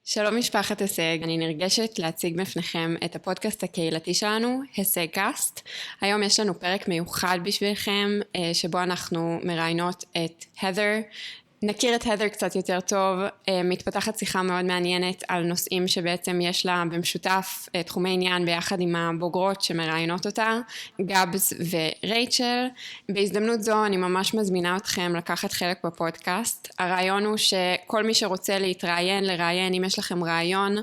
שלום משפחת הישג, אני נרגשת להציג בפניכם את הפודקאסט הקהילתי שלנו, HesegCast. היום יש לנו פרק מיוחד בשבילכם, שבו אנחנו מראיינות את הת'ר. נכיר את הת'ר קצת יותר טוב, מתפתחת שיחה מאוד מעניינת על נושאים שבעצם יש לה במשותף תחומי עניין ביחד עם הבוגרות שמראיינות אותה, גאבס ורייצ'ל. בהזדמנות זו אני ממש מזמינה אתכם לקחת חלק בפודקאסט. הרעיון הוא שכל מי שרוצה לראיין, אם יש לכם רעיון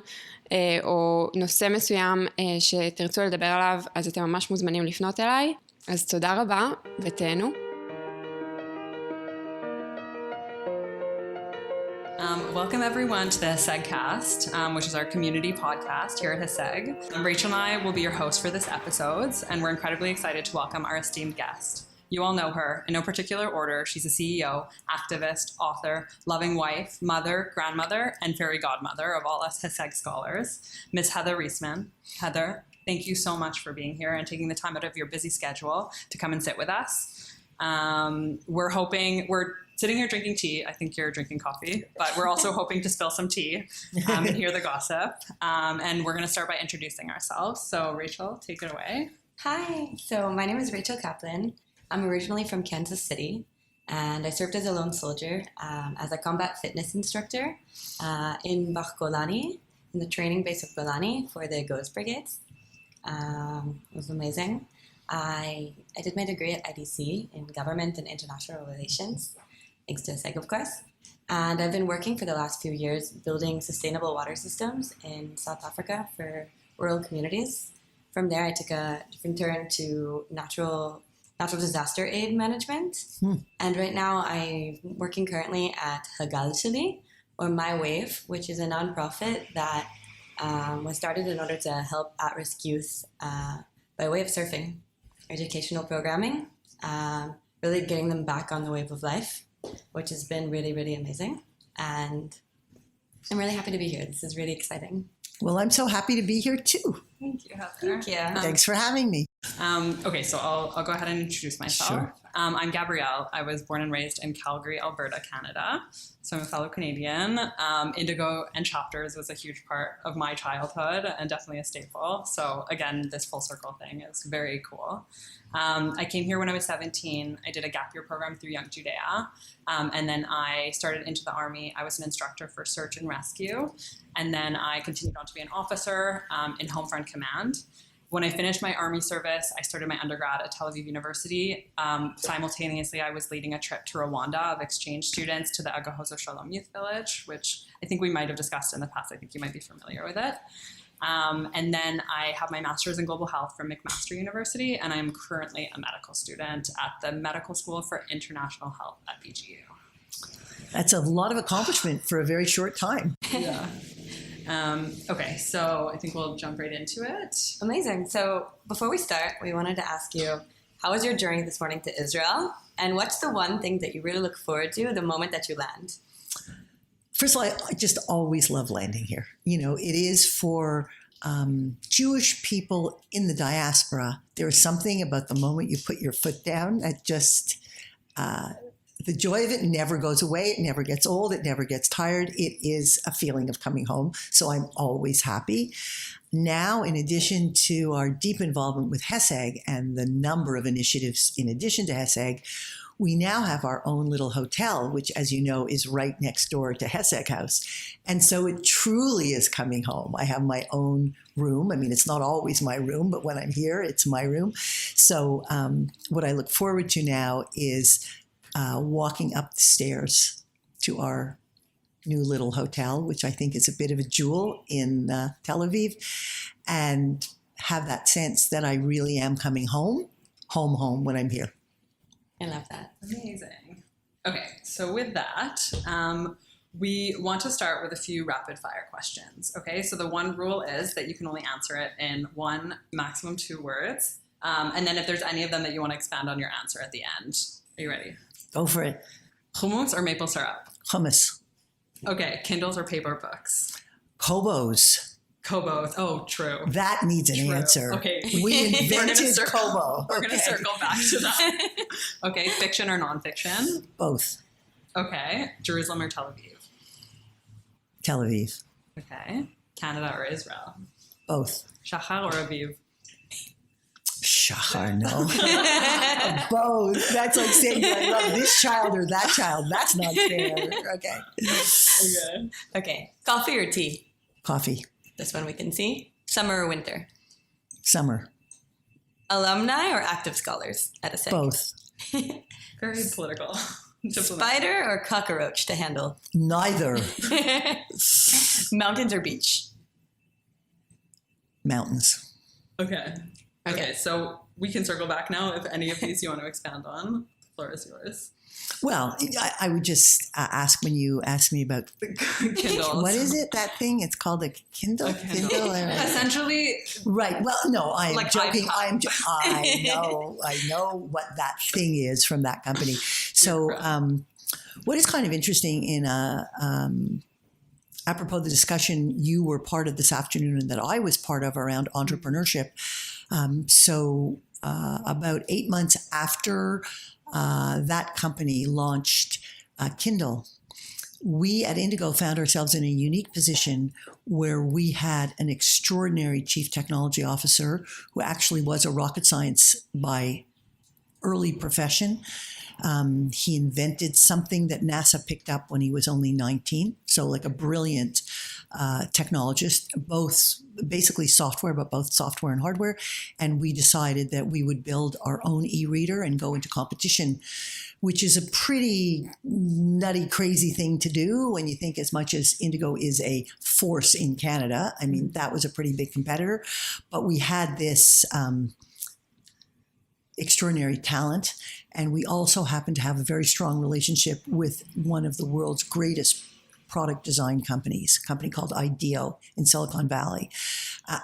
או נושא מסוים שתרצו לדבר עליו, אז אתם ממש מוזמנים לפנות אליי. אז תודה רבה ותהנו. Welcome everyone to the HesegCast, which is our community podcast here at Heseg. Rachel and I will be your hosts for this episode, and we're incredibly excited to welcome our esteemed guest. You all know her in no particular order. She's a CEO, activist, author, loving wife, mother, grandmother, and fairy godmother of all us Heseg scholars, Ms. Heather Reisman. Heather, thank you so much for being here and taking the time out of your busy schedule to come and sit with us. We're sitting here drinking tea. I think you're drinking coffee, but we're also hoping to spill some tea and hear the gossip. And we're going to start by introducing ourselves. So Rachel, take it away. Hi, so my name is Rachel Kaplan. I'm originally from Kansas City, and I served as a lone soldier as a combat fitness instructor in Bach Golani, in the training base of Golani for the Ghost Brigades. It was amazing. I did my degree at IDC in Government and International Relations, thanks to Heseg, of course. And I've been working for the last few years building sustainable water systems in South Africa for rural communities. From there, I took a different turn to natural disaster aid management. And right now, I'm working currently at HesegCast, or My Wave, which is a nonprofit that was started in order to help at-risk youth by way of surfing, educational programming, really getting them back on the wave of life, which has been really, really amazing. And I'm really happy to be here. This is really exciting. Well, I'm so happy to be here too. Thank you, Heather. Thank you. Thanks for having me. Okay, so I'll go ahead and introduce myself. Sure. I'm Gabrielle. I was born and raised in Calgary, Alberta, Canada. So I'm a fellow Canadian. Indigo and chapters was a huge part of my childhood and definitely a staple. So again, this full circle thing is very cool. I came here when I was 17. I did a gap year program through Young Judea. And then I started into the Army. I was an instructor for search and rescue. And then I continued on to be an officer in Home Front Command. When I finished my Army service, I started my undergrad at Tel Aviv University. Simultaneously, I was leading a trip to Rwanda of exchange students to the Agahozo Shalom Youth Village, which I think we might have discussed in the past. I think you might be familiar with it. And then I have my master's in global health from McMaster University, and I'm currently a medical student at the Medical School for International Health at BGU. That's a lot of accomplishment for a very short time. Yeah. Okay, so I think we'll jump right into it. Amazing. So before we start, we wanted to ask you, how was your journey this morning to Israel? And what's the one thing that you really look forward to the moment that you land? First of all, I just always love landing here. You know, it is for Jewish people in the diaspora. There is something about the moment you put your foot down that just... the joy of it never goes away. It never gets old. It never gets tired. It is a feeling of coming home. So I'm always happy. Now, in addition to our deep involvement with Heseg and the number of initiatives in addition to Heseg, we now have our own little hotel, which, as you know, is right next door to Heseg House. And so it truly is coming home. I have my own room. I mean, it's not always my room, but when I'm here, it's my room. So what I look forward to now is walking up the stairs to our new little hotel, which I think is a bit of a jewel in Tel Aviv, and have that sense that I really am coming home when I'm here. I love that. Amazing. Okay, so with that, we want to start with a few rapid fire questions. Okay, so the one rule is that you can only answer it in one, maximum 2 words. And then if there's any of them that you want to expand on your answer at the end. Are you ready? Go for it. Hummus or maple syrup? Hummus. Okay, Kindles or paper books? Kobos. Kobos. Oh, true. That needs an answer. Okay. We invented Kobo. We're going to circle back to that. Okay, fiction or nonfiction? Both. Okay, Jerusalem or Tel Aviv? Tel Aviv. Okay. Canada or Israel? Both. Shachar or Aviv? Shachar, no. Both. That's like saying I love this child or that child. That's not fair. Okay. Okay. Okay. Coffee or tea? Coffee. This one we can see. Summer or winter? Summer. Alumni or active scholars at HesegCast? Both. Very political. Spider or cockroach to handle? Neither. Mountains or beach? Mountains. Okay. Okay, so we can circle back now if any of these you want to expand on. The floor is yours. Well, I would just ask when you ask me about Kindles. what is it, that thing? It's called a Kindle? A Kindle. or- Essentially, Right. Well, no, I'm Like joking. iPod. I know what that thing is from that company. So, what is kind of interesting in apropos the discussion you were part of this afternoon and that I was part of around entrepreneurship. About 8 months after that company launched Kindle, we at Indigo found ourselves in a unique position where we had an extraordinary chief technology officer who actually was a rocket science by early profession. He invented something that NASA picked up when he was only 19. So like a brilliant technologist, both basically software, but both software and hardware. And we decided that we would build our own e-reader and go into competition, which is a pretty nutty, crazy thing to do when you think as much as Indigo is a force in Canada. I mean, that was a pretty big competitor, but we had this extraordinary talent. And we also happen to have a very strong relationship with one of the world's greatest product design companies, a company called IDEO in Silicon Valley.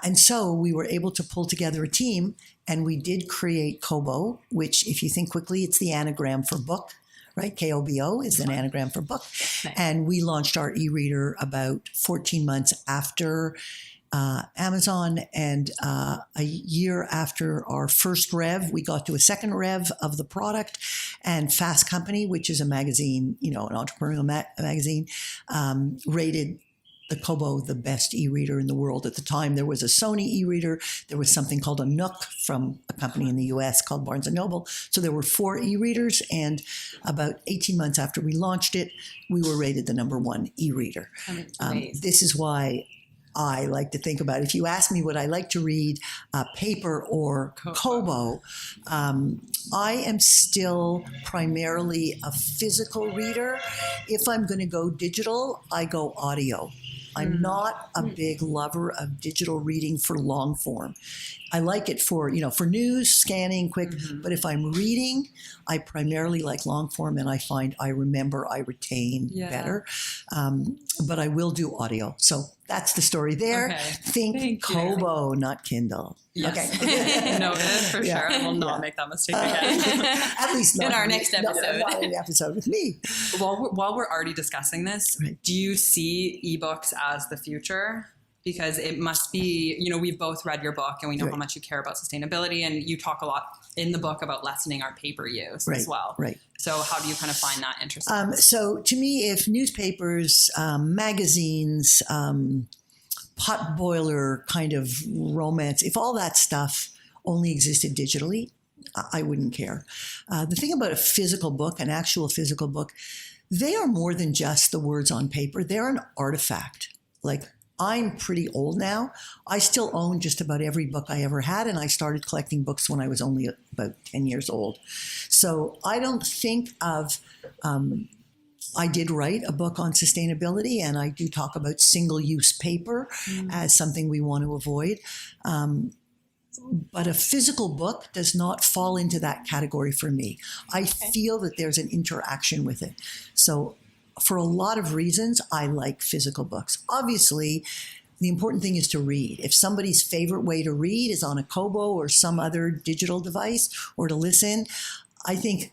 And so we were able to pull together a team, and we did create Kobo, which, if you think quickly, it's the anagram for book, right? KOBO is an anagram for book. Nice. And we launched our e-reader about 14 months after Amazon, and a year after our first rev, we got to a second rev of the product, and Fast Company, which is a magazine, an entrepreneurial magazine, rated the Kobo the best e-reader in the world. At the time, there was a Sony e-reader. There was something called a Nook from a company in the US called Barnes & Noble. So there were 4 e-readers, and about 18 months after we launched it, we were rated the number 1 e-reader. This is why I like to think about. If you ask me would I like to read paper or Kobo, I am still primarily a physical reader. If I'm going to go digital, I go audio. I'm not a big lover of digital reading for long form. I like it for news, scanning, quick. But if I'm reading, I primarily like long form, and I find I remember, I retain better. But I will do audio. So that's the story there. Okay. Think Kobo, not Kindle. Yes. Okay. Noted for sure. I will not make that mistake again. At least not In our next episode. Not in the episode with me. While we're already discussing this, Right. do you see ebooks as the future? Because it must be, we've both read your book and we know Right. how much you care about sustainability, and you talk a lot in the book about lessening our paper use as well. Right. So how do you kind of find that interesting? So to me, if newspapers, magazines, potboiler kind of romance, if all that stuff only existed digitally, I wouldn't care. The thing about a physical book, an actual physical book, they are more than just the words on paper. They're an artifact. Like, I'm pretty old now. I still own just about every book I ever had, and I started collecting books when I was only about 10 years old. So I don't think of, I did write a book on sustainability, and I do talk about single-use paper as something we want to avoid. But a physical book does not fall into that category for me. I feel that there's an interaction with it. So for a lot of reasons, I like physical books. Obviously, the important thing is to read. If somebody's favorite way to read is on a Kobo or some other digital device, or to listen, I think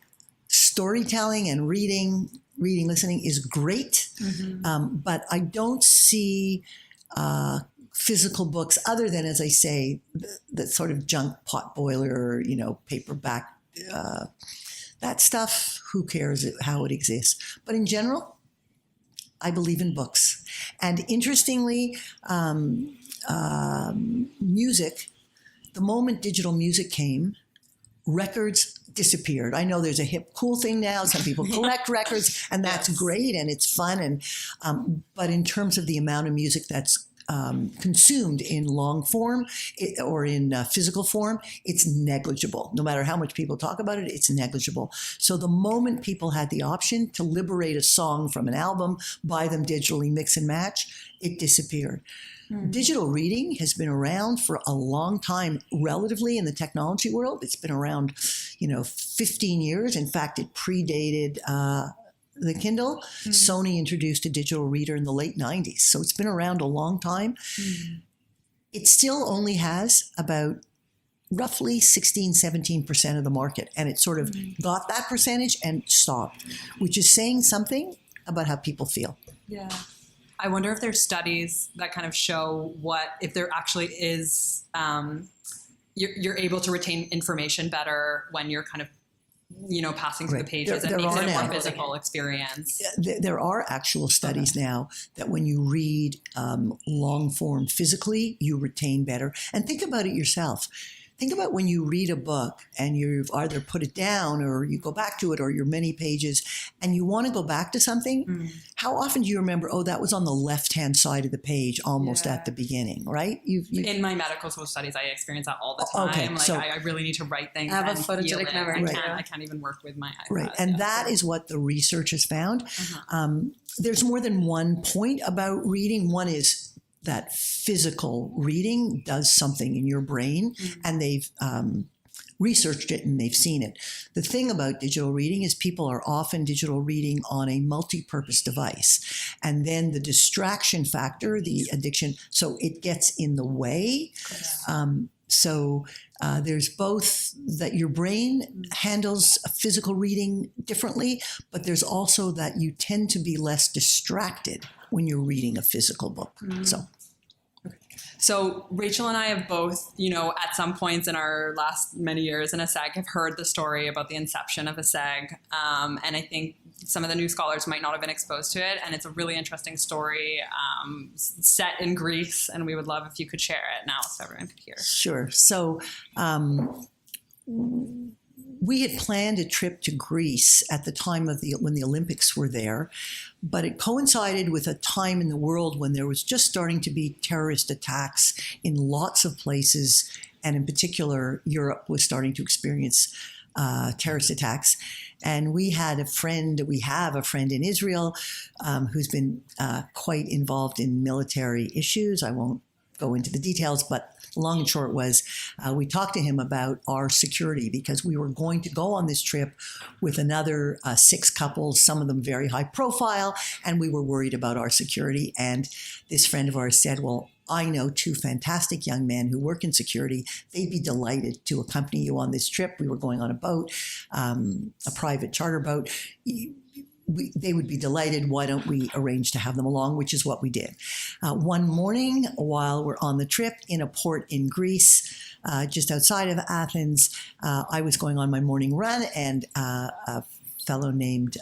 storytelling and reading, listening is great. But I don't see physical books other than, as I say, the sort of junk potboiler, paperback, that stuff, who cares how it exists? But in general, I believe in books. And interestingly, music, the moment digital music came, records disappeared. I know there's a hip, cool thing now. Some people collect records, and that's great, and it's fun. And but in terms of the amount of music that's consumed in long form or in physical form, it's negligible. No matter how much people talk about it, it's negligible. So the moment people had the option to liberate a song from an album, buy them digitally, mix and match, it disappeared. Digital reading has been around for a long time, relatively, in the technology world. It's been around, 15 years. In fact, it predated the Kindle. Sony introduced a digital reader in the late 90s. So it's been around a long time. It still only has about roughly 17% of the market. And it sort of got that percentage and stopped, which is saying something about how people feel. Yeah. I wonder if there's studies that kind of show if there actually is, you're able to retain information better when you're kind of, passing through the pages and makes it a more physical experience. There are actual studies now that when you read long form physically, you retain better. And think about it yourself. Think about when you read a book and you've either put it down or you go back to it or you're many pages and you want to go back to something. How often do you remember, that was on the left-hand side of the page almost at the beginning, right? In my medical school studies, I experience that all the time. Okay, so I really need to write things. I have a photogenic memory. I can't even work with my iPad. Right, and that is what the research has found. There's more than one point about reading. One is that physical reading does something in your brain, and they've researched it and they've seen it. The thing about digital reading is people are often digital reading on a multi-purpose device. And then the distraction factor, the addiction, so it gets in the way. There's both that your brain handles physical reading differently, but there's also that you tend to be less distracted when you're reading a physical book. So Rachel and I have both, at some points in our last many years in HesegCast have heard the story about the inception of HesegCast. And I think some of the new scholars might not have been exposed to it. And it's a really interesting story set in Greece. And we would love if you could share it now so everyone could hear. Sure. So we had planned a trip to Greece at the time of when the Olympics were there, but it coincided with a time in the world when there was just starting to be terrorist attacks in lots of places, and in particular, Europe was starting to experience terrorist attacks. And we have a friend in Israel who's been quite involved in military issues. I won't go into the details, but long and short was we talked to him about our security because we were going to go on this trip with another 6 couples, some of them very high profile, and we were worried about our security. And this friend of ours said, well, I know 2 fantastic young men who work in security. They'd be delighted to accompany you on this trip. We were going on a boat, a private charter boat. They would be delighted. Why don't we arrange to have them along, which is what we did. One morning while we're on the trip in a port in Greece, just outside of Athens, I was going on my morning run, and a fellow named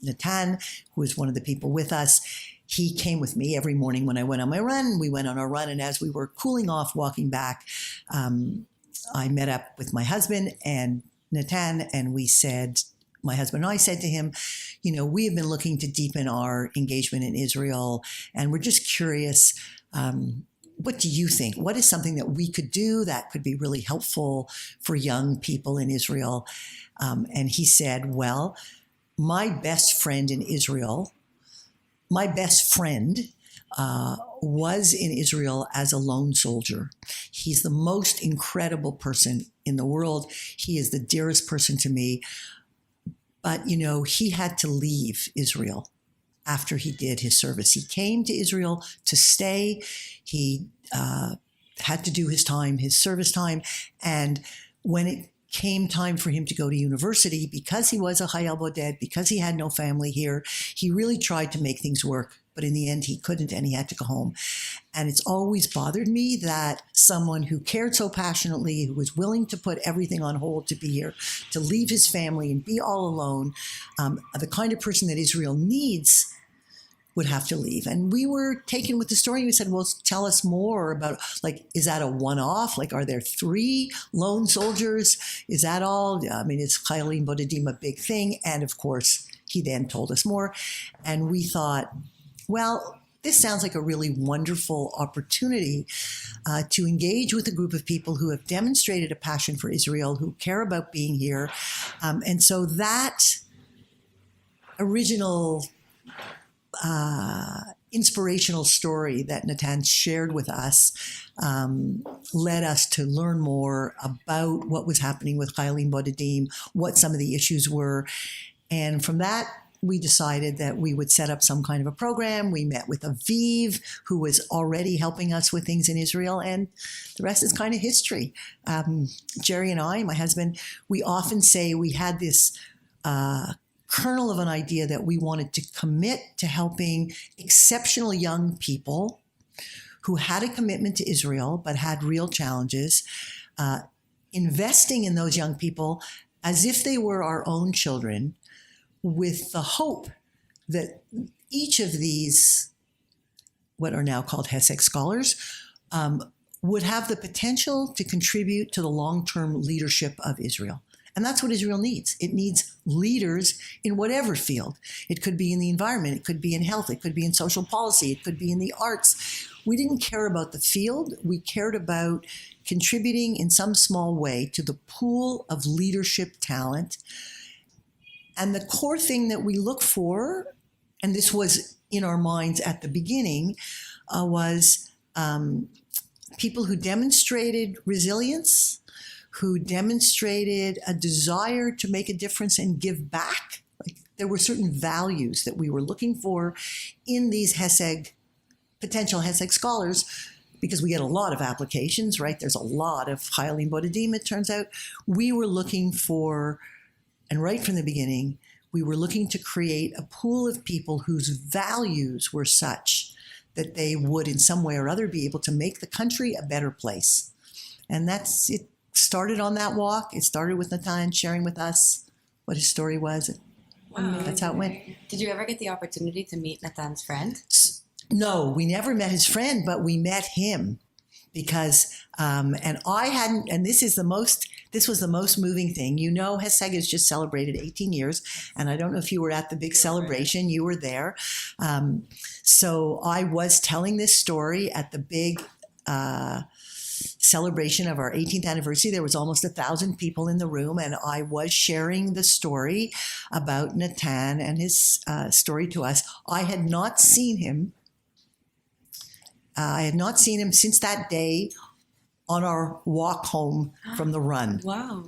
Natan, who was one of the people with us, he came with me every morning when I went on my run. We went on our run, and as we were cooling off, walking back, I met up with my husband and Natan, and my husband and I said to him, we have been looking to deepen our engagement in Israel, and we're just curious, what do you think? What is something that we could do that could be really helpful for young people in Israel? And he said, well, my best friend was in Israel as a lone soldier. He's the most incredible person in the world. He is the dearest person to me. But, he had to leave Israel after he did his service. He came to Israel to stay. He had to do his service time. And when it came time for him to go to university, because he was a Hayal Boded, because he had no family here, he really tried to make things work. But in the end, he couldn't, and he had to go home. And it's always bothered me that someone who cared so passionately, who was willing to put everything on hold to be here, to leave his family and be all alone, the kind of person that Israel needs would have to leave. And we were taken with the story. We said, well, tell us more about, like, is that a one-off? Like, are there 3 lone soldiers? Is that all? I mean, is Khailim Bodedim a big thing? And of course, he then told us more. And we thought, well, this sounds like a really wonderful opportunity to engage with a group of people who have demonstrated a passion for Israel, who care about being here. And so that original inspirational story that Natan shared with us led us to learn more about what was happening with Khailim Bodedim, what some of the issues were. And from that, we decided that we would set up some kind of a program. We met with Aviv, who was already helping us with things in Israel, and the rest is kind of history. Jerry and I, my husband, we often say we had this kernel of an idea that we wanted to commit to helping exceptional young people who had a commitment to Israel but had real challenges, investing in those young people as if they were our own children, with the hope that each of these, what are now called HesegCast scholars, would have the potential to contribute to the long-term leadership of Israel. And that's what Israel needs. It needs leaders in whatever field. It could be in the environment. It could be in health. It could be in social policy. It could be in the arts. We didn't care about the field. We cared about contributing in some small way to the pool of leadership talent. And the core thing that we look for, and this was in our minds at the beginning, was people who demonstrated resilience, who demonstrated a desire to make a difference and give back. Like, there were certain values that we were looking for in these potential HesegCast scholars, because we get a lot of applications, right? There's a lot of Khailim Bodedim, it turns out. We were looking for, and right from the beginning, we were looking to create a pool of people whose values were such that they would in some way or other be able to make the country a better place. And that's it. Started on that walk. It started with Natan sharing with us what his story was. Wow. That's how it went. Did you ever get the opportunity to meet Natan's friend? No, we never met his friend, but we met him. Because, and I hadn't, and this was the most moving thing. You know, Heseg has just celebrated 18 years, and I don't know if you were at the big celebration. You were there. So I was telling this story at the big celebration of our 18th anniversary. There was almost 1,000 people in the room, and I was sharing the story about Natan and his story to us. I had not seen him. I had not seen him since that day on our walk home from the run. Wow.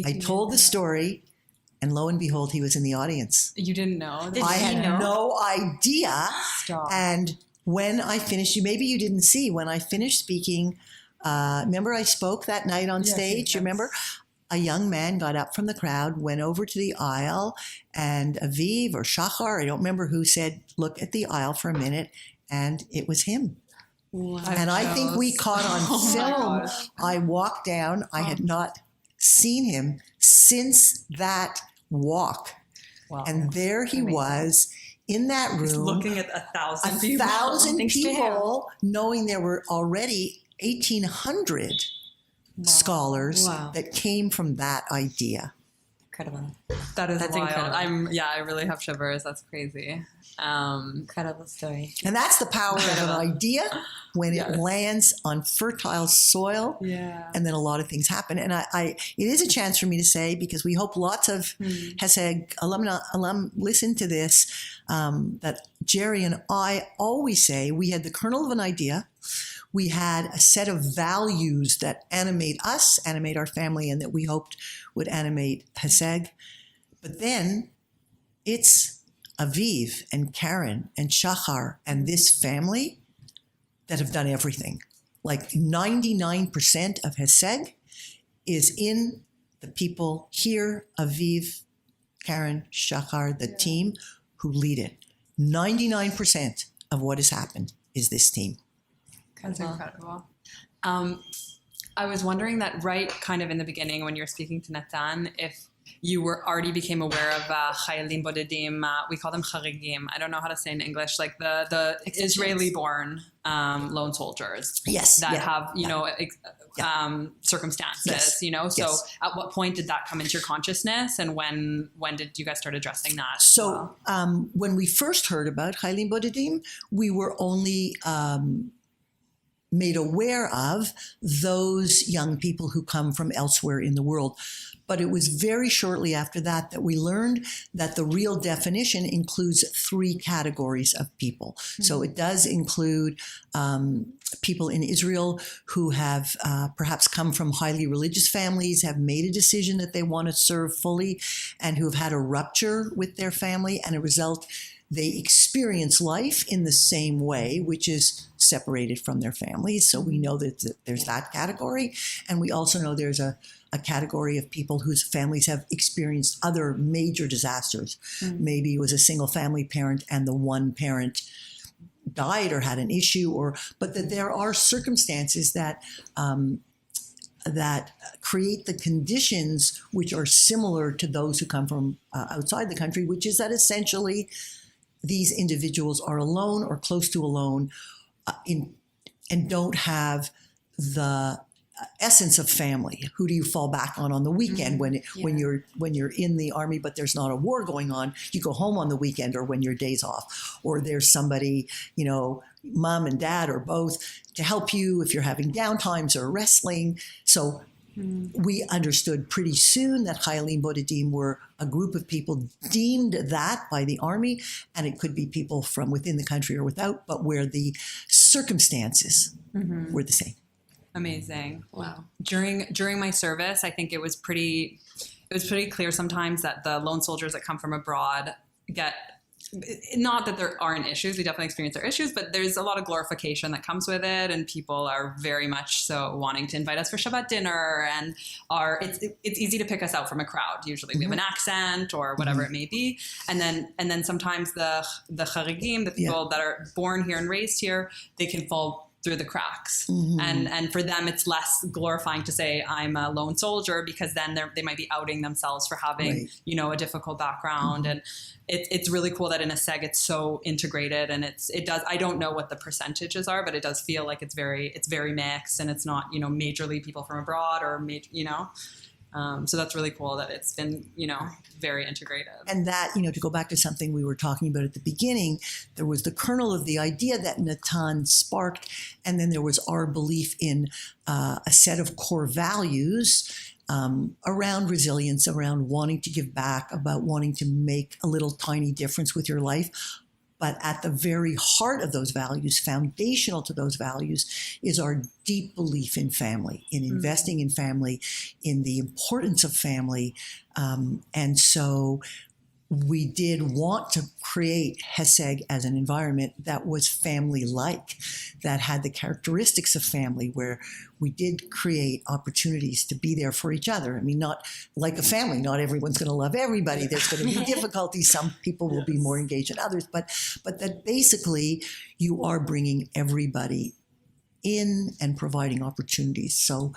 I told the story, and lo and behold, he was in the audience. You didn't know? Did I he had know? no idea. Stop. And when I finished, maybe you didn't see, when I finished speaking, remember I spoke that night on stage? Yes. You remember? A young man got up from the crowd, went over to the aisle, and Aviv or Shachar, I don't remember who, said, look at the aisle for a minute, and it was him. Wow. And I think we caught on Oh my film. gosh. I walked down. I had not seen him since that walk. Wow. And there he Amazing. was in that room. Just looking at 1,000 people. 1,000 Thanks to people, knowing there were already 1,800 scholars Wow. that came from that idea. Incredible. That's wild. incredible. I really have shivers. That's crazy. Incredible story. And that's the power of an idea when it Yes. lands on fertile soil. Yeah. And then a lot of things happen. And it is a chance for me to say, because we hope lots of Heseg alum listen to this, that Jerry and I always say we had the kernel of an idea. We had a set of values that animate us, animate our family, and that we hoped would animate Heseg. But then it's Aviv and Karen and Shachar and this family that have done everything. Like 99% of Heseg is in the people here, Aviv, Karen, Shachar, the team who lead it. 99% of what has happened is this team. That's incredible. I was wondering that right kind of in the beginning when you're speaking to Natan, if you already became aware of Chayalim Bodedim. We call them Charegim. I don't know how to say in English, like the Israeli-born lone soldiers. Yes. That yeah. have, circumstances, Yes. So Yes. at what point did that come into your consciousness, and when did you guys start addressing that? So when we first heard about Chayalim Bodedim, we were only made aware of those young people who come from elsewhere in the world. But it was very shortly after that that we learned that the real definition includes 3 categories of people. Mm-hmm. So it does include people in Israel who have perhaps come from highly religious families, have made a decision that they want to serve fully, and who have had a rupture with their family, and a result they experience life in the same way, which is separated from their families. So we know that there's that category. And we also know there's a category of people whose families have experienced other major disasters. Mm-hmm. Maybe it was a single family parent and the one parent died or had an issue, but that there are circumstances that create the conditions which are similar to those who come from outside the country, which is that essentially these individuals are alone or close to alone and don't have the essence of family. Who do you fall back on the weekend when you're in the army, but there's not a war going on? You go home on the weekend or when your day's off, or there's somebody, mom and dad or both to help you if you're having downtimes or wrestling. So we understood pretty soon that Chayalim Bodedim were a group of people deemed that by the army, and it could be people from within the country or without, but where the circumstances were the same. Amazing. Wow. During my service, I think it was pretty clear sometimes that the lone soldiers that come from abroad get, not that there aren't issues, we definitely experience their issues, but there's a lot of glorification that comes with it, and people are very much so wanting to invite us for Shabbat dinner, and it's easy to pick us out from a crowd. Usually we have an accent or whatever it may be, and then sometimes the Charegim, the people that are born here and raised here, they can fall through the cracks. And for them, it's less glorifying to say I'm a lone soldier, because then they might be outing themselves for having, a difficult background. And it's really cool that in HESEG it's so integrated, and I don't know what the percentages are, but it does feel like it's very mixed, and it's not, majorly people from abroad or so that's really cool that it's been, very integrated. And that, to go back to something we were talking about at the beginning, there was the kernel of the idea that Natan sparked, and then there was our belief in a set of core values around resilience, around wanting to give back, about wanting to make a little tiny difference with your life. But at the very heart of those values, foundational to those values, is our deep belief in family, in investing in family, in the importance of family. And so we did want to create HESEG as an environment that was family-like, that had the characteristics of family, where we did create opportunities to be there for each other. I mean, not like a family, not everyone's going to love everybody. There's going to be difficulties. Some people will be more engaged than others, but that basically you are bringing everybody in and providing opportunities. So,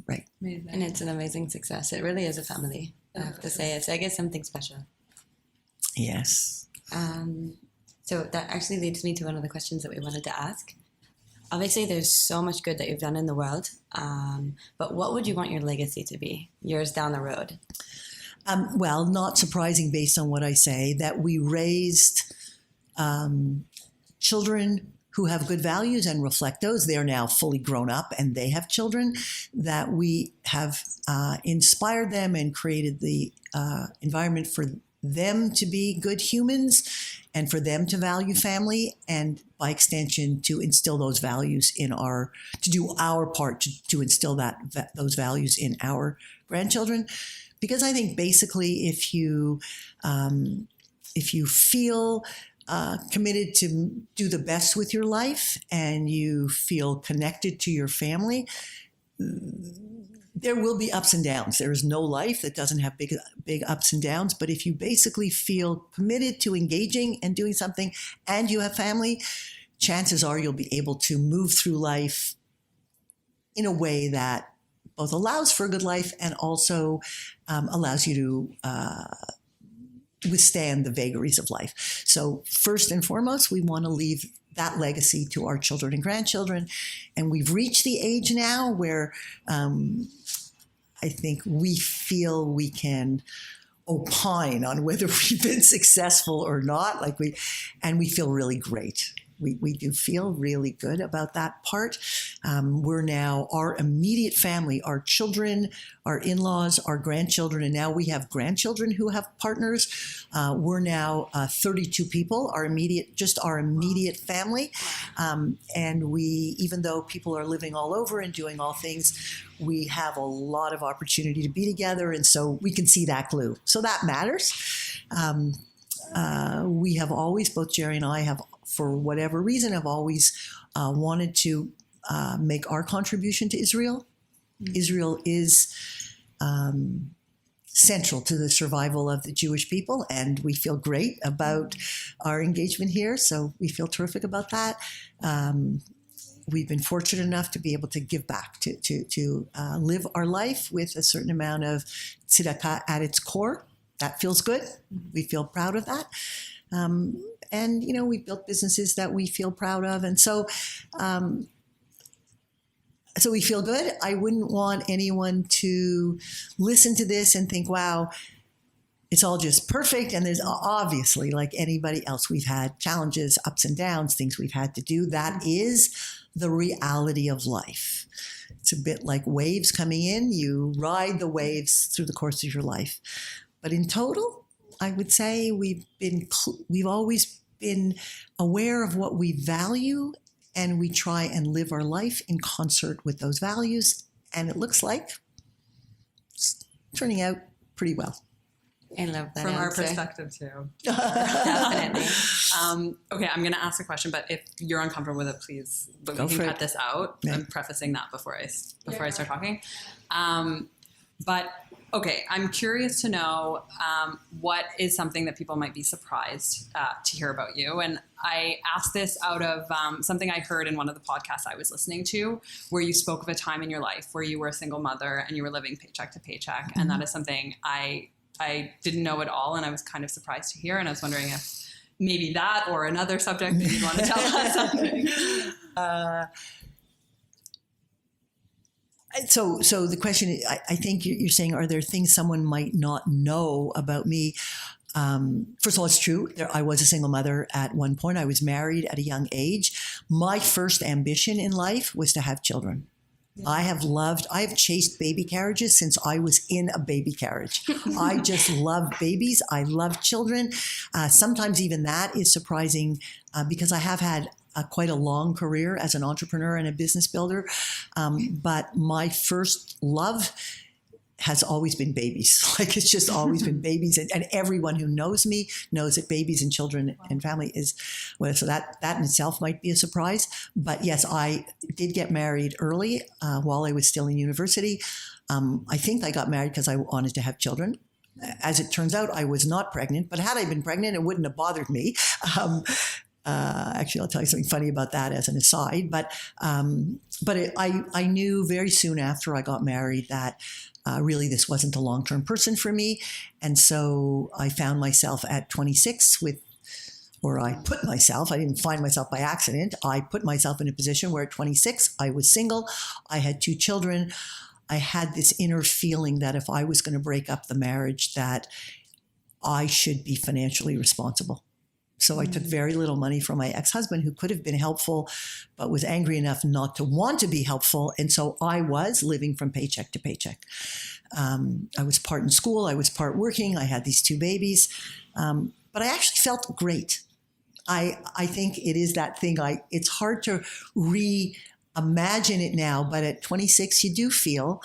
right. Amazing. And it's an amazing success. It really is a family, I have to say. HESEG is something special. Yes. So that actually leads me to one of the questions that we wanted to ask. Obviously, there's so much good that you've done in the world, but what would you want your legacy to be, yours down the road? Well, not surprising based on what I say, that we raised children who have good values and reflect those. They are now fully grown up and they have children, that we have inspired them and created the environment for them to be good humans and for them to value family, and by extension to instill those values to do our part to instill those values in our grandchildren. Because I think basically if you feel committed to do the best with your life and you feel connected to your family, there will be ups and downs. There is no life that doesn't have big ups and downs. But if you basically feel committed to engaging and doing something and you have family, chances are you'll be able to move through life in a way that both allows for a good life and also allows you to withstand the vagaries of life. So first and foremost, we want to leave that legacy to our children and grandchildren. And we've reached the age now where I think we feel we can opine on whether we've been successful or not. And we feel really great. We do feel really good about that part. We're now our immediate family, our children, our in-laws, our grandchildren, and now we have grandchildren who have partners. We're now 32 people, our immediate family. And we, even though people are living all over and doing all things, we have a lot of opportunity to be together. And so we can see that glue. So that matters. We have always, both Jerry and I have, for whatever reason, have always wanted to make our contribution to Israel. Mm-hmm. Israel is central to the survival of the Jewish people, and we feel great about our engagement here. So we feel terrific about that. We've been fortunate enough to be able to give back, to live our life with a certain amount of tzedakah at its core. That feels good. We feel proud of that. And, we built businesses that we feel proud of. And so we feel good. I wouldn't want anyone to listen to this and think, wow, it's all just perfect. And there's obviously, like anybody else, we've had challenges, ups and downs, things we've had to do. That is the reality of life. It's a bit like waves coming in. You ride the waves through the course of your life. But in total, I would say we've always been aware of what we value, and we try and live our life in concert with those values. And it looks like it's turning out pretty well. I love that From answer. our perspective too. Definitely. Okay, I'm going to ask a question, but if you're uncomfortable with it, please. But we can cut this out. Yeah. I'm prefacing that before I start talking. But okay, I'm curious to know what is something that people might be surprised to hear about you. And I asked this out of something I heard in one of the podcasts I was listening to, where you spoke of a time in your life where you were a single mother and you were living paycheck to paycheck. Mm-hmm. And that is something I didn't know at all, and I was kind of surprised to hear. And I was wondering if maybe that or another subject that you want to tell us something. So the question, I think you're saying, are there things someone might not know about me? First of all, it's true. I was a single mother at one point. I was married at a young age. My first ambition in life was to have children. I have chased baby carriages since I was in a baby carriage. I just love babies. I love children. Sometimes even that is surprising because I have had quite a long career as an entrepreneur and a business builder. But my first love has always been babies. Like, it's just always been babies. And everyone who knows me knows that babies and children and family is, well, so that in itself might be a surprise. But yes, I did get married early while I was still in university. I think I got married because I wanted to have children. As it turns out, I was not pregnant, but had I been pregnant, it wouldn't have bothered me. Actually, I'll tell you something funny about that as an aside. But I knew very soon after I got married that really this wasn't a long-term person for me. And so I found myself at 26 I didn't find myself by accident. I put myself in a position where at 26, I was single. I had 2 children. I had this inner feeling that if I was going to break up the marriage, that I should be financially responsible. So I took very little money from my ex-husband, who could have been helpful, but was angry enough not to want to be helpful. And so I was living from paycheck to paycheck. I was part in school. I was part working. I had these 2 babies. But I actually felt great. I think it is that thing. It's hard to reimagine it now, but at 26, you do feel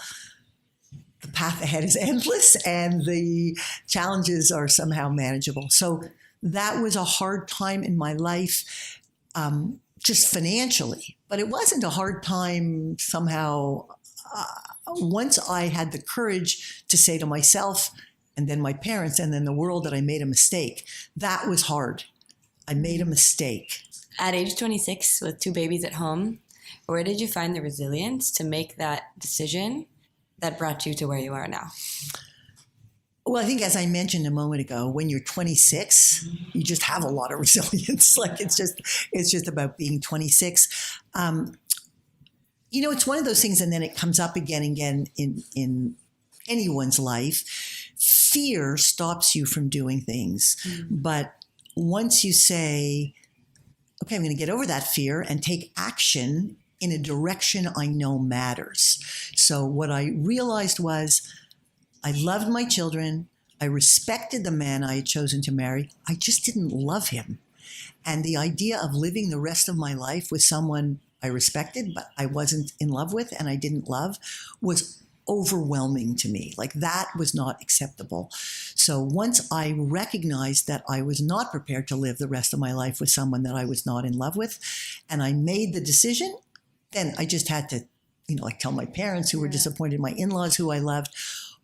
the path ahead is endless and the challenges are somehow manageable. So that was a hard time in my life, just financially. But it wasn't a hard time somehow. Once I had the courage to say to myself, and then my parents, and then the world, that I made a mistake, that was hard. I made a mistake. At age 26, with 2 babies at home, where did you find the resilience to make that decision that brought you to where you are now? Well, I think as I mentioned a moment ago, when you're 26, you just have a lot of resilience. Like it's just about being 26. It's one of those things, and then it comes up again and again in anyone's life. Fear stops you from doing things. But once you say, okay, I'm going to get over that fear and take action in a direction I know matters. So what I realized was I loved my children. I respected the man I had chosen to marry. I just didn't love him. And the idea of living the rest of my life with someone I respected, but I wasn't in love with and I didn't love was overwhelming to me. Like that was not acceptable. So once I recognized that I was not prepared to live the rest of my life with someone that I was not in love with, and I made the decision, then I just had to, tell my parents who were disappointed, my in-laws who I loved.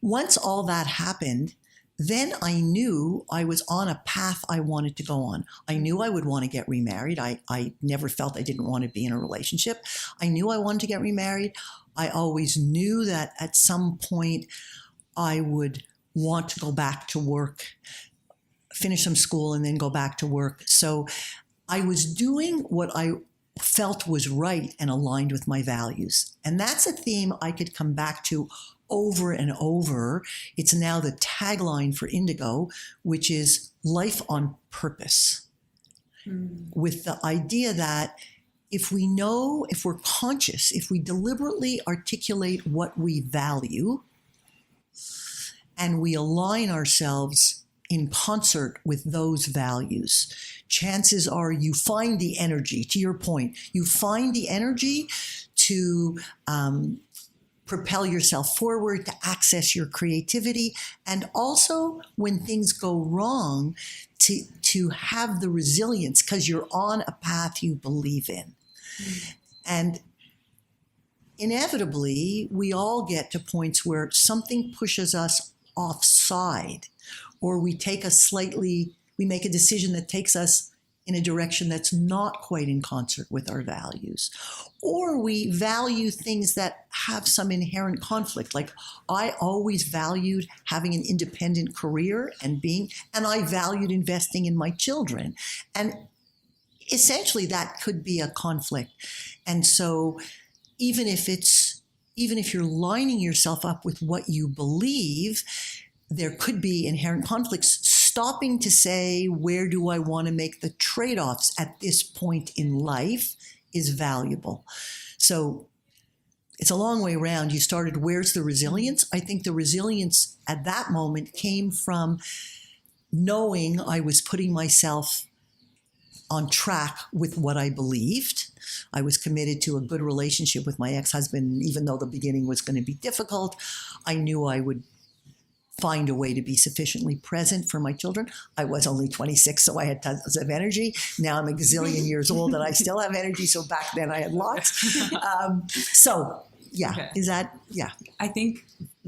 Once all that happened, then I knew I was on a path I wanted to go on. I knew I would want to get remarried. I never felt I didn't want to be in a relationship. I knew I wanted to get remarried. I always knew that at some point I would want to go back to work, finish some school, and then go back to work. So I was doing what I felt was right and aligned with my values. And that's a theme I could come back to over and over. It's now the tagline for Indigo, which is life on purpose. With the idea that if we're conscious, if we deliberately articulate what we value and we align ourselves in concert with those values, chances are you find the energy, to your point, you find the energy to propel yourself forward, to access your creativity, and also when things go wrong, to have the resilience because you're on a path you believe in. And inevitably, we all get to points where something pushes us offside, or we make a decision that takes us in a direction that's not quite in concert with our values. Or we value things that have some inherent conflict. Like I always valued having an independent career and I valued investing in my children. And essentially that could be a conflict. And so even if you're lining yourself up with what you believe, there could be inherent conflicts. Stopping to say, where do I want to make the trade-offs at this point in life is valuable. So it's a long way around. You started, where's the resilience? I think the resilience at that moment came from knowing I was putting myself on track with what I believed. I was committed to a good relationship with my ex-husband. Even though the beginning was going to be difficult, I knew I would find a way to be sufficiently present for my children. I was only 26, so I had tons of energy. Now I'm a gazillion years old and I still have energy. So back then I had lots. I think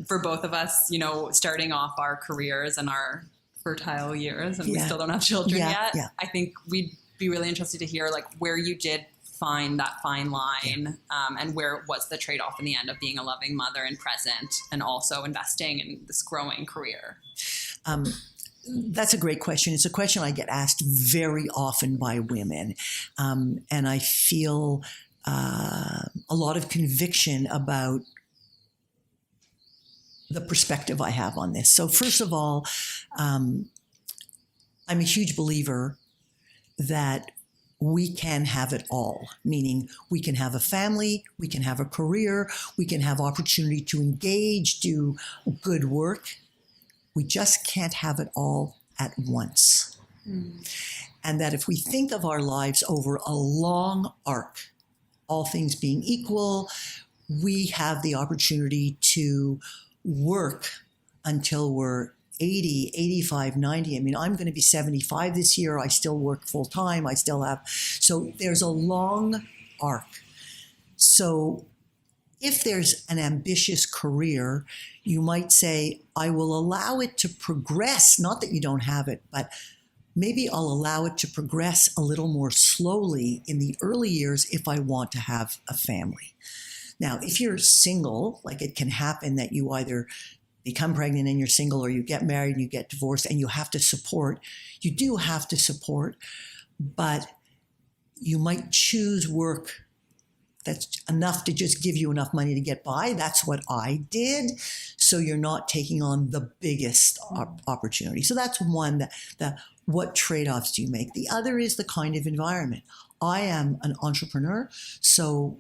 for both of us, starting off our careers and our fertile years, and we still don't have children yet. Yeah. I think we'd be really interested to hear where you did find that fine line, and where was the trade-off in the end of being a loving mother and present and also investing in this growing career? That's a great question. It's a question I get asked very often by women. And I feel a lot of conviction about the perspective I have on this. So first of all, I'm a huge believer that we can have it all, meaning we can have a family, we can have a career, we can have opportunity to engage, do good work. We just can't have it all at once. And that if we think of our lives over a long arc, all things being equal, we have the opportunity to work until we're 80, 85, 90. I mean, I'm going to be 75 this year. I still work full time. So there's a long arc. So if there's an ambitious career, you might say, I will allow it to progress. Not that you don't have it, but maybe I'll allow it to progress a little more slowly in the early years if I want to have a family. Now, if you're single, like it can happen that you either become pregnant and you're single, or you get married and you get divorced and you have to support. You do have to support, but you might choose work that's enough to just give you enough money to get by. That's what I did. So you're not taking on the biggest opportunity. So that's one, that what trade-offs do you make? The other is the kind of environment. I am an entrepreneur. So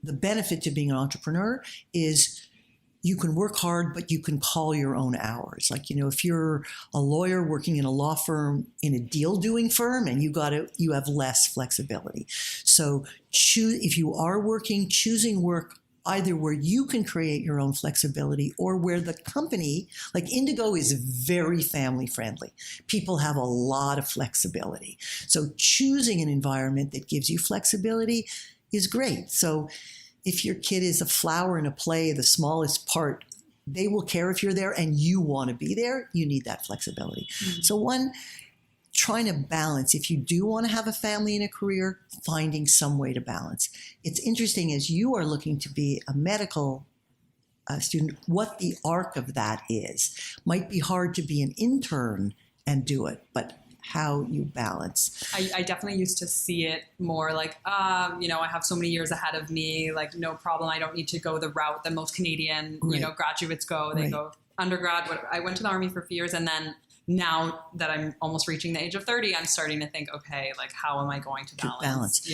the benefit to being an entrepreneur is you can work hard, but you can call your own hours. Like, if you're a lawyer working in a law firm, in a deal-doing firm, and you have less flexibility. So if you are working, choosing work either where you can create your own flexibility or where the company, like Indigo, is very family friendly. People have a lot of flexibility. So choosing an environment that gives you flexibility is great. So if your kid is a flower in a play, the smallest part, they will care if you're there and you want to be there. You need that flexibility. Mm-hmm. So one, trying to balance, if you do want to have a family and a career, finding some way to balance. It's interesting, as you are looking to be a medical student, what the arc of that is. Might be hard to be an intern and do it, but how you balance. I definitely used to see it more like, I have so many years ahead of me, like no problem. I don't need to go the route that most Canadian, graduates go. They go undergrad. I went to the Army for a few years, and then now that I'm almost reaching the age of 30, I'm starting to think, okay, like how am I going to balance?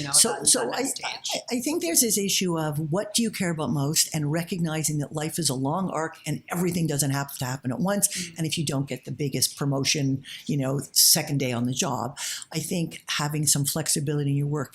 I think there's this issue of what do you care about most, and recognizing that life is a long arc and everything doesn't have to happen at once. Mm-hmm. And if you don't get the biggest promotion, second day on the job, I think having some flexibility in your work.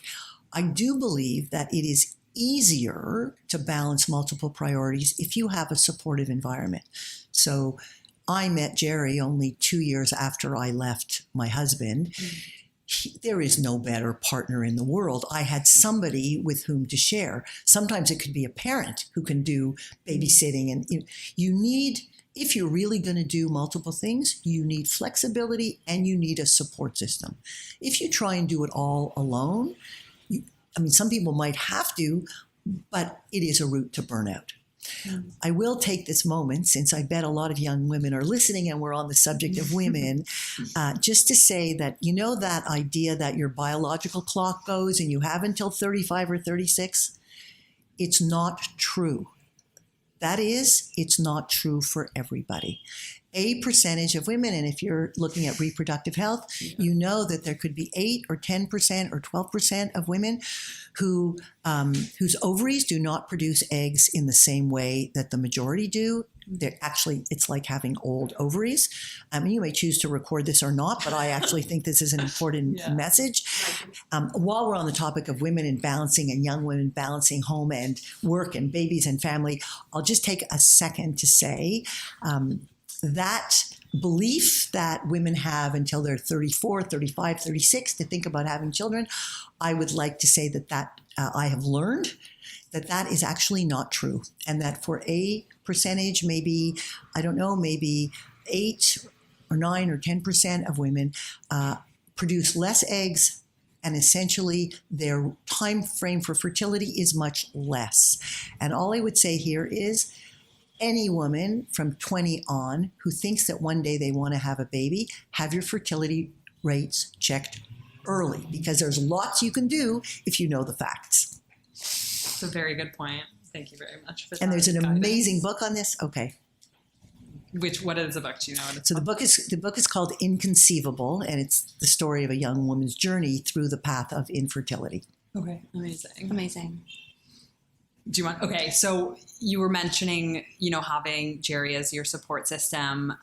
I do believe that it is easier to balance multiple priorities if you have a supportive environment. So I met Jerry only 2 years after I left my husband. Mm-hmm. There is no better partner in the world. I had somebody with whom to share. Sometimes it could be a parent who can do babysitting. And you need, if you're really going to do multiple things, you need flexibility and you need a support system. If you try and do it all alone, some people might have to, but it is a route to burnout. I will take this moment, since I bet a lot of young women are listening and we're on the subject of women, just to say that, that idea that your biological clock goes and you have until 35 or 36, it's not true. That is, it's not true for everybody. A percentage of women, and if you're looking at reproductive health, you know that there could be 8 or 10% or 12% of women whose ovaries do not produce eggs in the same way that the majority do. It's like having old ovaries. You may choose to record this or not, but I actually think this is an important message. While we're on the topic of women and balancing, and young women balancing home and work and babies and family, I'll just take a second to say that belief that women have until they're 34, 35, 36 to think about having children, I would like to say that I have learned that is actually not true. And that for a percentage, maybe 8 or 9 or 10% of women produce less eggs, and essentially their time frame for fertility is much less. And all I would say here is, any woman from 20 on who thinks that one day they want to have a baby, have your fertility rates checked early, because there's lots you can do if you know the facts. That's a very good point. Thank you very much for that. And there's an amazing book on this. Okay. What is the book? Do you know what it's called? The book is called Inconceivable, and it's the story of a young woman's journey through the path of infertility. Okay. Amazing. Do you want? Okay, so you were mentioning, having Jerry as your support system.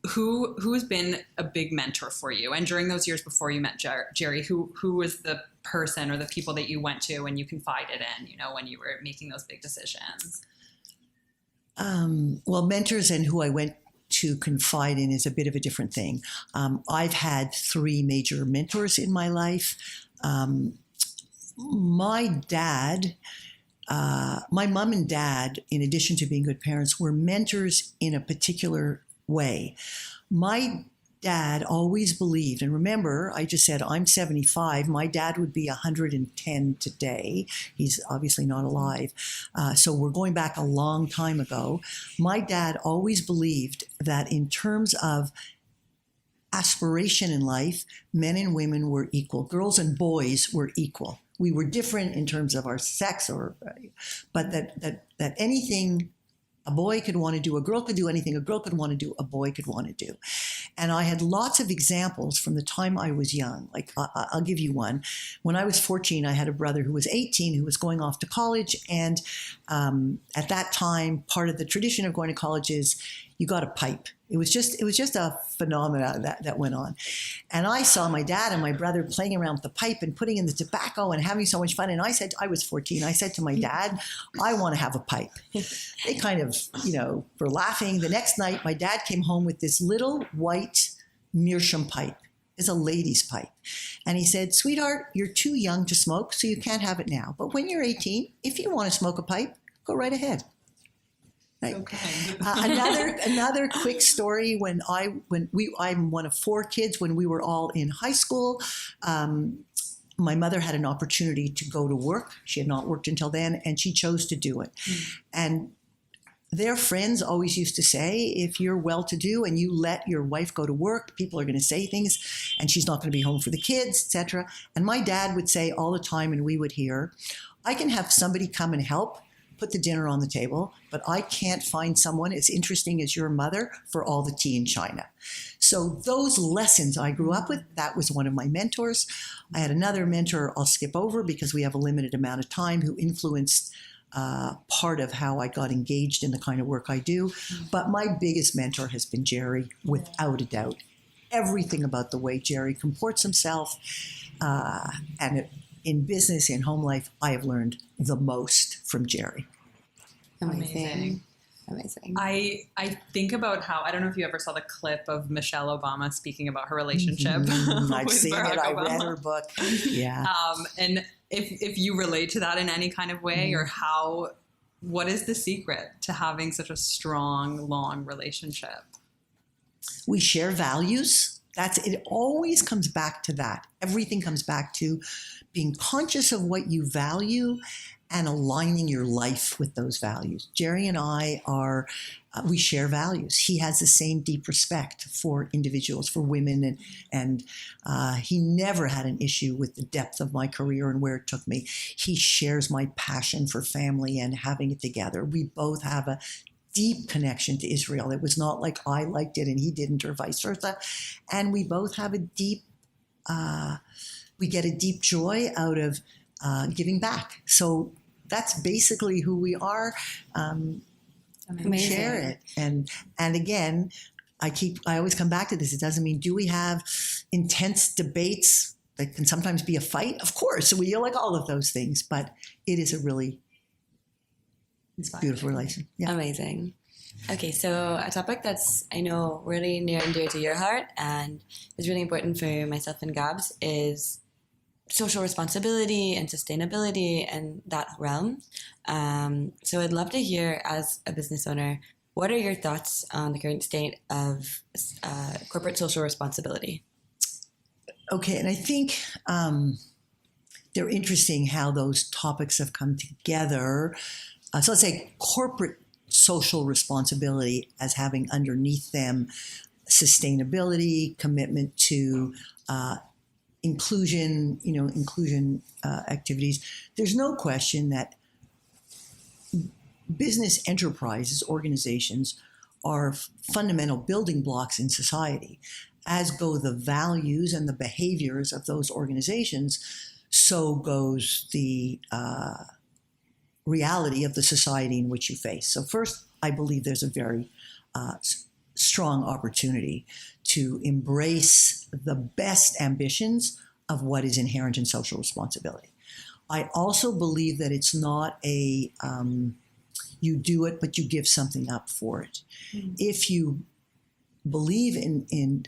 Who's been a big mentor for you? And during those years before you met Jerry, who was the person or the people that you went to and you confided in, when you were making those big decisions? Well, mentors and who I went to confide in is a bit of a different thing. I've had 3 major mentors in my life. My mom and dad, in addition to being good parents, were mentors in a particular way. My dad always believed, and remember, I just said I'm 75. My dad would be 110 today. He's obviously not alive. So we're going back a long time ago. My dad always believed that in terms of aspiration in life, men and women were equal. Girls and boys were equal. We were different in terms of our sex, but that anything a boy could want to do, a girl could do anything a girl could want to do, a boy could want to do. And I had lots of examples from the time I was young. Like, I'll give you one. When I was 14, I had a brother who was 18 who was going off to college. And at that time, part of the tradition of going to college is you got a pipe. It was just a phenomena that went on. And I saw my dad and my brother playing around with the pipe and putting in the tobacco and having so much fun. And I was 14. I said to my dad, I want to have a pipe. They kind of, were laughing. The next night, my dad came home with this little white meerschaum pipe. It's a lady's pipe. And he said, sweetheart, you're too young to smoke, so you can't have it now. But when you're 18, if you want to smoke a pipe, go right ahead. Right. Okay. Another quick story. I'm one of 4 kids. When we were all in high school, my mother had an opportunity to go to work. She had not worked until then, and she chose to do it. And their friends always used to say, if you're well-to-do and you let your wife go to work, people are going to say things, and she's not going to be home for the kids, etc. And my dad would say all the time, and we would hear, I can have somebody come and help put the dinner on the table, but I can't find someone as interesting as your mother for all the tea in China. So those lessons I grew up with, that was one of my mentors. I had another mentor I'll skip over because we have a limited amount of time, who influenced part of how I got engaged in the kind of work I do. But my biggest mentor has been Jerry, without a doubt. Everything about the way Jerry comports himself, in business, in home life, I have learned the most from Jerry. Amazing. I think about how, I don't know if you ever saw the clip of Michelle Obama speaking about her relationship. I've with seen Barack it. I Obama. read her book. Yeah. And if you relate to that in any kind of way, or what is the secret to having such a strong, long relationship? We share values. It always comes back to that. Everything comes back to being conscious of what you value and aligning your life with those values. Jerry and I we share values. He has the same deep respect for individuals, for women, and he never had an issue with the depth of my career and where it took me. He shares my passion for family and having it together. We both have a deep connection to Israel. It was not like I liked it and he didn't, or vice versa. And we both have we get a deep joy out of giving back. So that's basically who we are. We share it. And again, I always come back to this. It doesn't mean, do we have intense debates that can sometimes be a fight? Of course, we like all of those things, but it is a really beautiful relation. Yeah. Amazing. Okay, so a topic that's, I know, really near and dear to your heart and is really important for myself and Gabs is social responsibility and sustainability and that realm. So I'd love to hear, as a business owner, what are your thoughts on the current state of corporate social responsibility? Okay, and I think they're interesting how those topics have come together. So let's say corporate social responsibility as having underneath them sustainability, commitment to inclusion activities. There's no question that business enterprises, organizations, are fundamental building blocks in society, as go the values and the behaviors of those organizations. So goes the reality of the society in which you face. So first, I believe there's a very strong opportunity to embrace the best ambitions of what is inherent in social responsibility. I also believe that it's not a you do it, but you give something up for it. Mm-hmm. If you believe in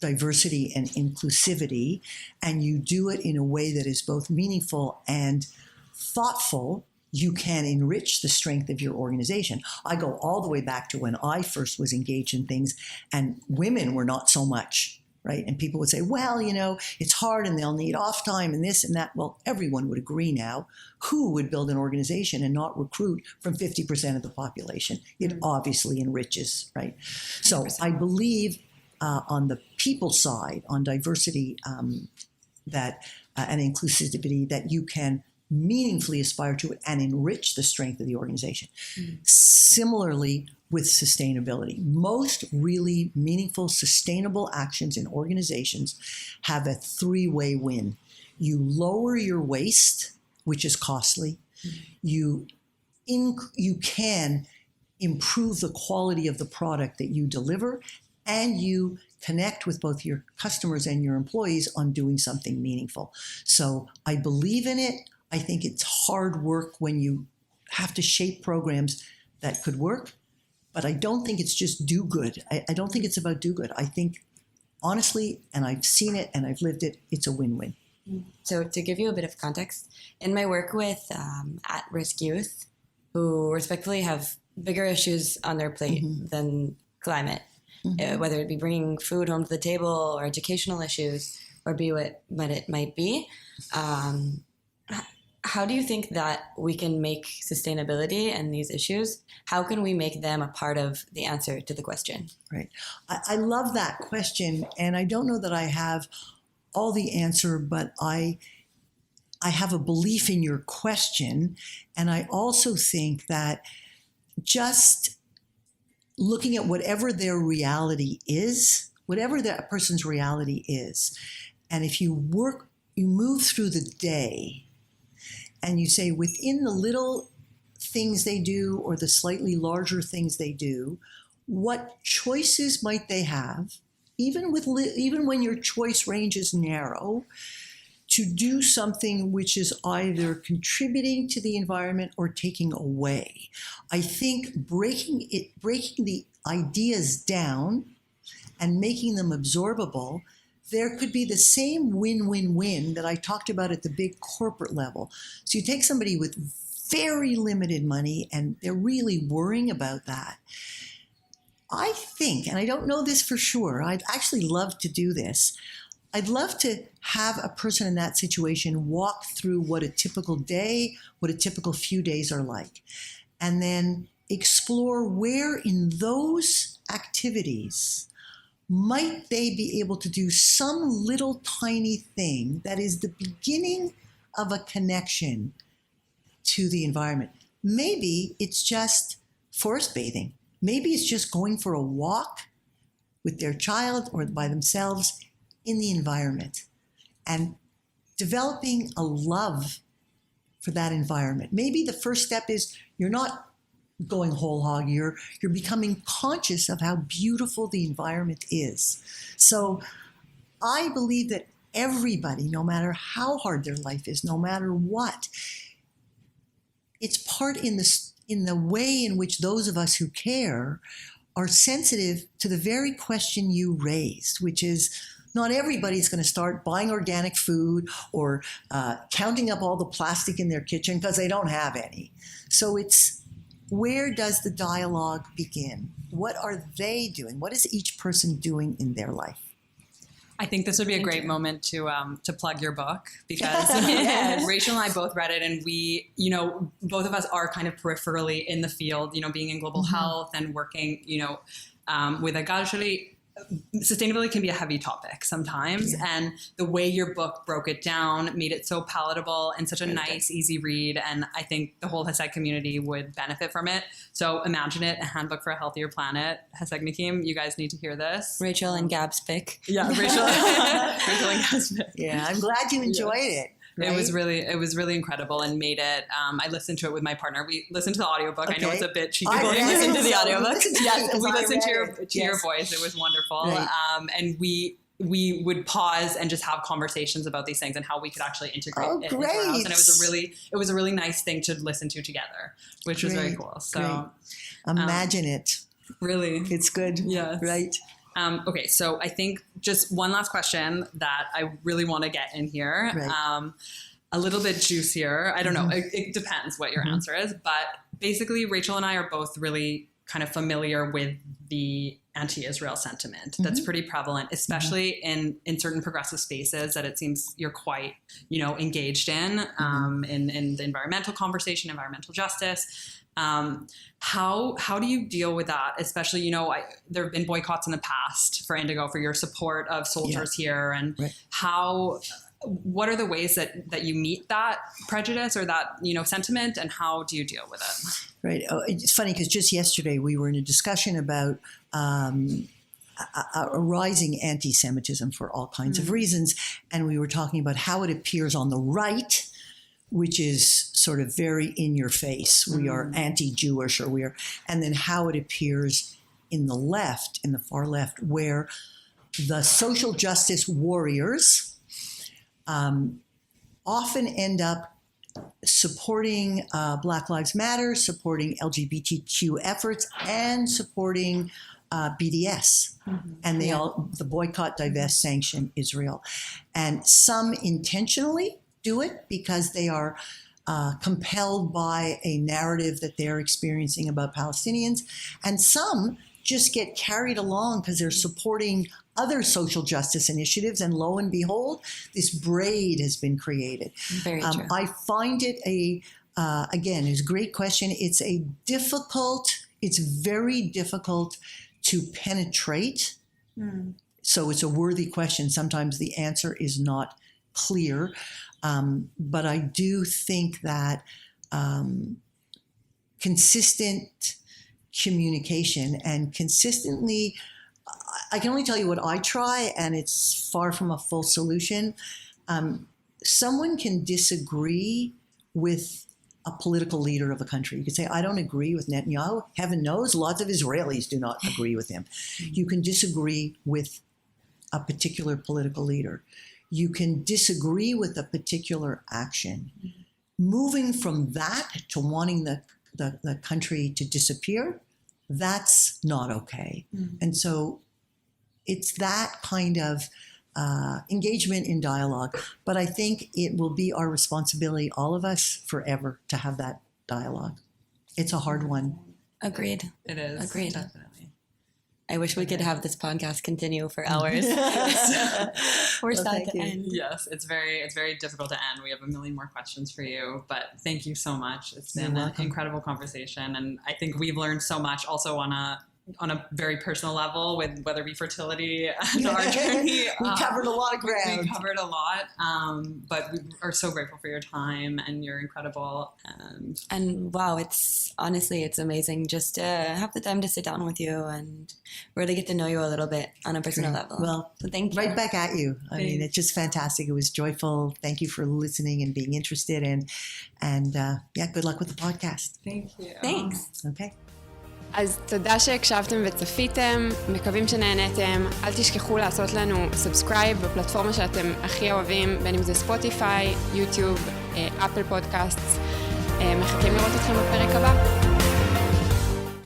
diversity and inclusivity, and you do it in a way that is both meaningful and thoughtful, you can enrich the strength of your organization. I go all the way back to when I first was engaged in things and women were not so much, right? And people would say, well, it's hard and they'll need off time and this and that. Well, everyone would agree now. Who would build an organization and not recruit from 50% of the population? It obviously enriches, right? So 100%. I believe on the people side, on diversity and inclusivity, that you can meaningfully aspire to it and enrich the strength of the organization. Similarly, with sustainability, most really meaningful, sustainable actions in organizations have a three-way win. You lower your waste, which is costly. You can improve the quality of the product that you deliver, and you connect with both your customers and your employees on doing something meaningful. So I believe in it. I think it's hard work when you have to shape programs that could work, but I don't think it's just do good. I don't think it's about do good. I think, honestly, and I've seen it and I've lived it, it's a win-win. So to give you a bit of context, in my work with at-risk youth who respectfully have bigger issues on their plate than climate, whether it be bringing food home to the table or educational issues or be what it might be, how do you think that we can make sustainability and these issues, how can we make them a part of the answer to the question? Right. I love that question. And I don't know that I have all the answer, but I have a belief in your question. And I also think that just looking at whatever their reality is, whatever that person's reality is, and if you move through the day, and you say within the little things they do or the slightly larger things they do, what choices might they have, even when your choice range is narrow, to do something which is either contributing to the environment or taking away. I think breaking the ideas down and making them absorbable, there could be the same win-win-win that I talked about at the big corporate level. So you take somebody with very limited money and they're really worrying about that. I think, and I don't know this for sure, I'd actually love to do this. I'd love to have a person in that situation walk through what a typical day, what a typical few days are like, and then explore where in those activities might they be able to do some little tiny thing that is the beginning of a connection to the environment. Maybe it's just forest bathing. Maybe it's just going for a walk with their child or by themselves in the environment and developing a love for that environment. Maybe the first step is you're not going whole hog, you're becoming conscious of how beautiful the environment is. So I believe that everybody, no matter how hard their life is, no matter what, it's part in the way in which those of us who care are sensitive to the very question you raised, which is not everybody's going to start buying organic food or counting up all the plastic in their kitchen because they don't have any. So it's, where does the dialogue begin? What are they doing? What is each person doing in their life? I think this would be a great moment to plug your book because Rachel and I both read it, and we, both of us are kind of peripherally in the field, being in global health and working, with Agashali. Sustainability can be a heavy topic sometimes, and the way your book broke it down made it so palatable and such a nice, easy read, and I think the whole Heseg community would benefit from it. So imagine it, a handbook for a healthier planet. Heseg Nakim, you guys need to hear this. Rachel and Gab's pick. Yeah, Rachel and Gab's pick. Yeah, I'm glad you enjoyed it. Right? It was really incredible and made it. I listened to it with my partner. We listened to the audiobook. Okay. I know it's a bit cheeky, but we listened to the audiobook. Yes, we listened to your voice. It was wonderful. Right. And we would pause and just have conversations about these things and how we could actually integrate it into our house. And it was a really nice thing to listen to together, which was very cool. So imagine it. Really, it's good. Yes. Right. Okay, so I think just one last question that I really want to get in here. Right. a little bit juicier. I don't know. It depends what your answer is. But basically, Rachel and I are both really kind of familiar with the anti-Israel sentiment that's pretty prevalent, especially in certain progressive spaces that it seems you're quite, engaged in the environmental conversation, environmental justice. How do you deal with that? Especially, there have been boycotts in the past for Indigo, for your support of soldiers here, and what are the ways that you meet that prejudice or that, sentiment, and how do you deal with it? Right. Oh, it's funny because just yesterday we were in a discussion about a rising anti-Semitism for all kinds of reasons. And we were talking about how it appears on the right, which is sort of very in your face. We are anti-Jewish, and then how it appears in the left, in the far left, where the social justice warriors often end up supporting Black Lives Matter, supporting LGBTQ efforts, and supporting BDS. And the boycott, divest, sanction Israel. And some intentionally do it because they are compelled by a narrative that they're experiencing about Palestinians. And some just get carried along because they're supporting other social justice initiatives, and lo and behold, this braid has been created. Very true. I find it again, it's a great question. It's very difficult to penetrate. So it's a worthy question. Sometimes the answer is not clear, but I do think that consistent communication and consistently, I can only tell you what I try, and it's far from a full solution. Someone can disagree with a political leader of a country. You can say, I don't agree with Netanyahu. Heaven knows, lots of Israelis do not agree with him. You can disagree with a particular political leader. You can disagree with a particular action. Moving from that to wanting the country to disappear, that's not okay. And so it's that kind of engagement in dialogue. But I think it will be our responsibility, all of us, forever to have that dialogue. It's a hard one. Agreed. It is. Agreed. Definitely. I wish we could have this podcast continue for hours. We're sad to end. Yes, it's very difficult to end. We have a million more questions for you, but thank you so much. It's been an incredible conversation, and I think we've learned so much also on a very personal level, with whether it be fertility and our journey. We covered a lot of ground. We covered a lot, but we are so grateful for your time, and you're incredible. And wow, it's amazing just to have the time to sit down with you and really get to know you a little bit on a personal level. Well, so thank you. Right back at you. I mean, it's just fantastic. It was joyful. Thank you for listening and being interested in, and good luck with the podcast. Thank you. Thanks. Okay. אז תודה שהקשבתם וצפיתם, מקווים שנהנתם. אל תשכחו לעשות לנו סאבסקרייב בפלטפורמה שאתם הכי אוהבים, בין אם זה ספוטיפיי, יוטיוב, אפל פודקאסט. מחכים לראות אתכם בפרק.